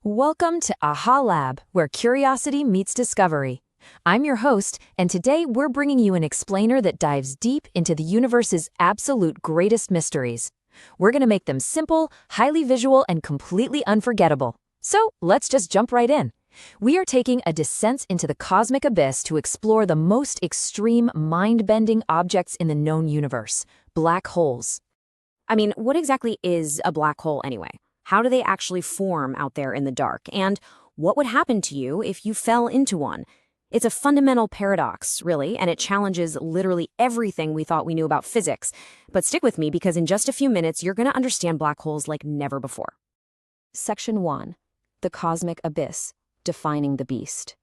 Welcome to AHA Lab, where curiosity meets discovery. I'm your host, and today we're bringing you an explainer that dives deep into the universe's absolute greatest mysteries. We're going to make them simple, highly visual, and completely unforgettable. So let's just jump right in. We are taking a descent into the cosmic abyss to explore the most extreme, mind-bending objects in the known universe: black holes. What exactly is a black hole anyway? How do they actually form out there in the dark? And what would happen to you if you fell into one? It's a fundamental paradox, really, and it challenges literally everything we thought we knew about physics. But stick with me, because in just a few minutes, you're going to understand black holes like never before. Section 1. The Cosmic Abyss, Defining the Beast.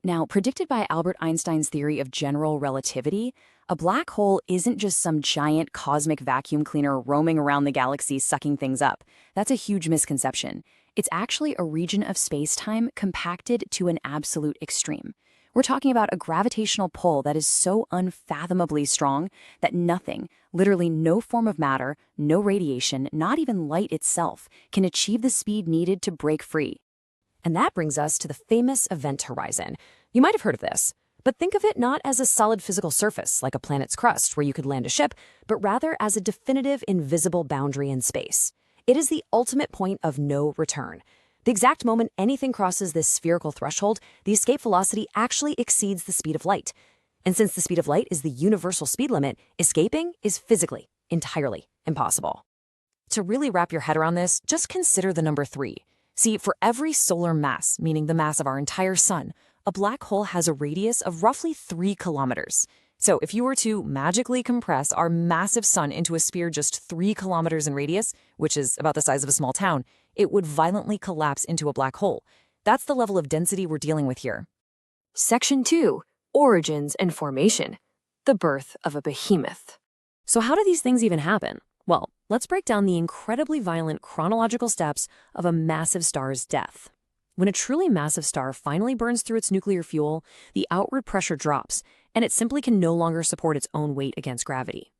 Now, predicted by Albert Einstein's theory of general relativity, a black hole isn't just some giant cosmic vacuum cleaner roaming around the galaxy sucking things up. That's a huge misconception. It's actually a region of space-time compacted to an absolute extreme. We're talking about a gravitational pull that is so unfathomably strong that nothing, literally no form of matter, no radiation, not even light itself, can achieve the speed needed to break free. And that brings us to the famous event horizon. You might have heard of this, but think of it not as a solid physical surface like a planet's crust where you could land a ship, but rather as a definitive invisible boundary in space. It is the ultimate point of no return. The exact moment anything crosses this spherical threshold, the escape velocity actually exceeds the speed of light. And since the speed of light is the universal speed limit, escaping is physically, entirely impossible. To really wrap your head around this, just consider the number 3. See, for every solar mass, meaning the mass of our entire sun, a black hole has a radius of roughly 3 kilometers. So if you were to magically compress our massive sun into a sphere just 3 kilometers in radius, which is about the size of a small town, it would violently collapse into a black hole. That's the level of density we're dealing with here. Section 2. Origins and Formation. The birth of a behemoth. So how do these things even happen? Well, let's break down the incredibly violent chronological steps of a massive star's death. When a truly massive star finally burns through its nuclear fuel, the outward pressure drops, and it simply can no longer support its own weight against gravity.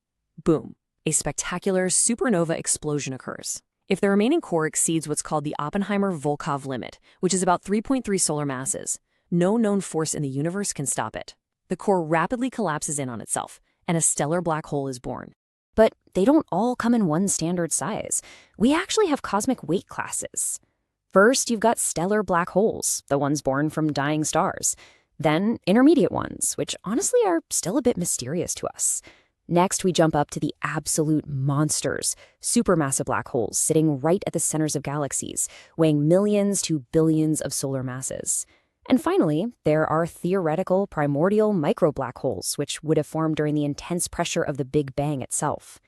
Boom. A spectacular supernova explosion occurs. If the remaining core exceeds what's called the Oppenheimer-Volkov limit, which is about 3.3 solar masses, no known force in the universe can stop it. The core rapidly collapses in on itself, and a stellar black hole is born. But they don't all come in one standard size. We actually have cosmic weight classes. First, you've got stellar black holes, the ones born from dying stars. Then, intermediate ones, which honestly are still a bit mysterious to us. Next, we jump up to the absolute monsters, supermassive black holes sitting right at the centers of galaxies, weighing millions to billions of solar masses. And finally, there are theoretical primordial micro-black holes, which would have formed during the intense pressure of the Big Bang itself.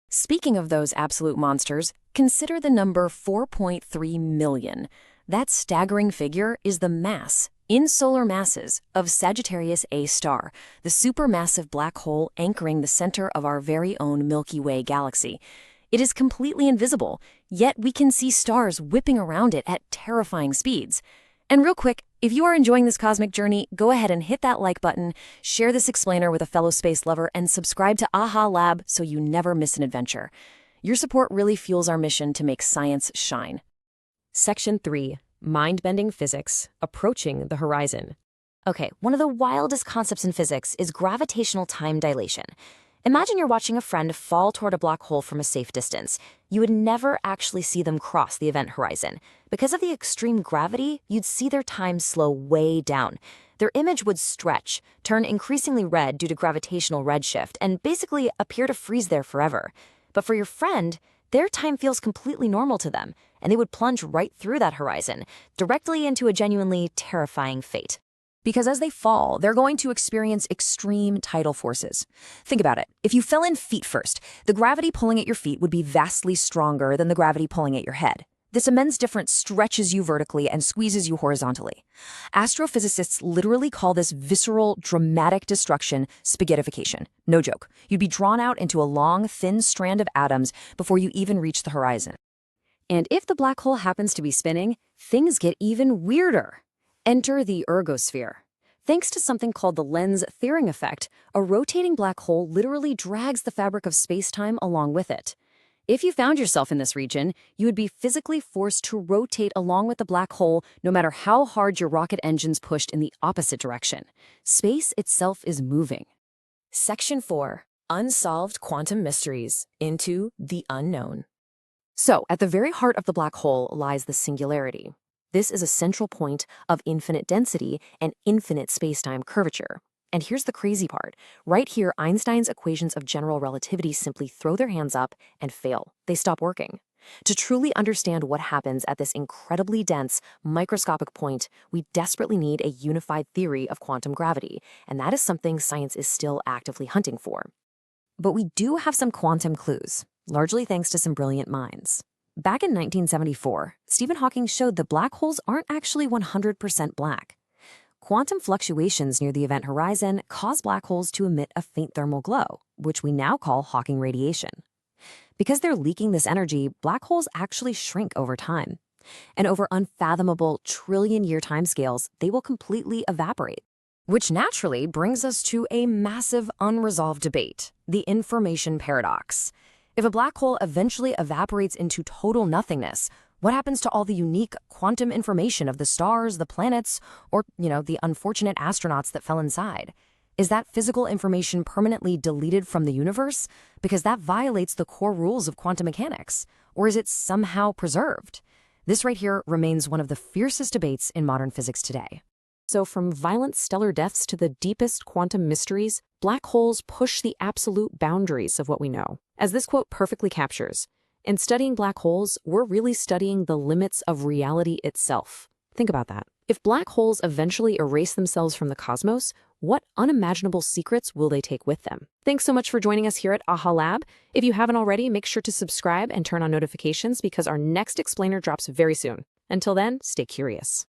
Speaking of those absolute monsters, consider the number 4.3 million. That staggering figure is the mass, in solar masses, of Sagittarius A star, the supermassive black hole anchoring the center of our very own Milky Way galaxy. It is completely invisible, yet we can see stars whipping around it at terrifying speeds. And real quick, if you are enjoying this cosmic journey, go ahead and hit that like button, share this explainer with a fellow space lover, and subscribe to AHA Lab so you never miss an adventure. Your support really fuels our mission to make science shine. Section 3. Mind-bending physics, approaching the horizon. Okay, one of the wildest concepts in physics is gravitational time dilation. Imagine you're watching a friend fall toward a black hole from a safe distance. You would never actually see them cross the event horizon. Because of the extreme gravity, you'd see their time slow way down. Their image would stretch, turn increasingly red due to gravitational redshift, and basically appear to freeze there forever. But for your friend, their time feels completely normal to them, and they would plunge right through that horizon, directly into a genuinely terrifying fate. Because as they fall, they're going to experience extreme tidal forces. Think about it. If you fell in feet first, the gravity pulling at your feet would be vastly stronger than the gravity pulling at your head. This immense difference stretches you vertically and squeezes you horizontally. Astrophysicists literally call this visceral, dramatic destruction spaghettification. No joke. You'd be drawn out into a long, thin strand of atoms before you even reach the horizon. And if the black hole happens to be spinning, things get even weirder. Enter the ergosphere. Thanks to something called the lens-Thirring effect, a rotating black hole literally drags the fabric of space-time along with it. If you found yourself in this region, you would be physically forced to rotate along with the black hole no matter how hard your rocket engines pushed in the opposite direction. Space itself is moving. Section 4. Unsolved Quantum Mysteries into the Unknown. So, at the very heart of the black hole lies the singularity. This is a central point of infinite density and infinite spacetime curvature. And here's the crazy part. Right here, Einstein's equations of general relativity simply throw their hands up and fail. They stop working. To truly understand what happens at this incredibly dense, microscopic point, we desperately need a unified theory of quantum gravity, and that is something science is still actively hunting for. But we do have some quantum clues, largely thanks to some brilliant minds. Back in 1974, Stephen Hawking showed that black holes aren't actually 100% black. Quantum fluctuations near the event horizon cause black holes to emit a faint thermal glow, which we now call Hawking radiation. Because they're leaking this energy, black holes actually shrink over time. And over unfathomable trillion-year timescales, they will completely evaporate. Which naturally brings us to a massive unresolved debate, the information paradox. If a black hole eventually evaporates into total nothingness, what happens to all the unique quantum information of the stars, the planets, or, the unfortunate astronauts that fell inside? Is that physical information permanently deleted from the universe? Because that violates the core rules of quantum mechanics. Or is it somehow preserved? This right here remains one of the fiercest debates in modern physics today. So from violent stellar deaths to the deepest quantum mysteries, black holes push the absolute boundaries of what we know. As this quote perfectly captures, in studying black holes, we're really studying the limits of reality itself. Think about that. If black holes eventually erase themselves from the cosmos, what unimaginable secrets will they take with them? Thanks so much for joining us here at AHA Lab. If you haven't already, make sure to subscribe and turn on notifications because our next explainer drops very soon. Until then, stay curious.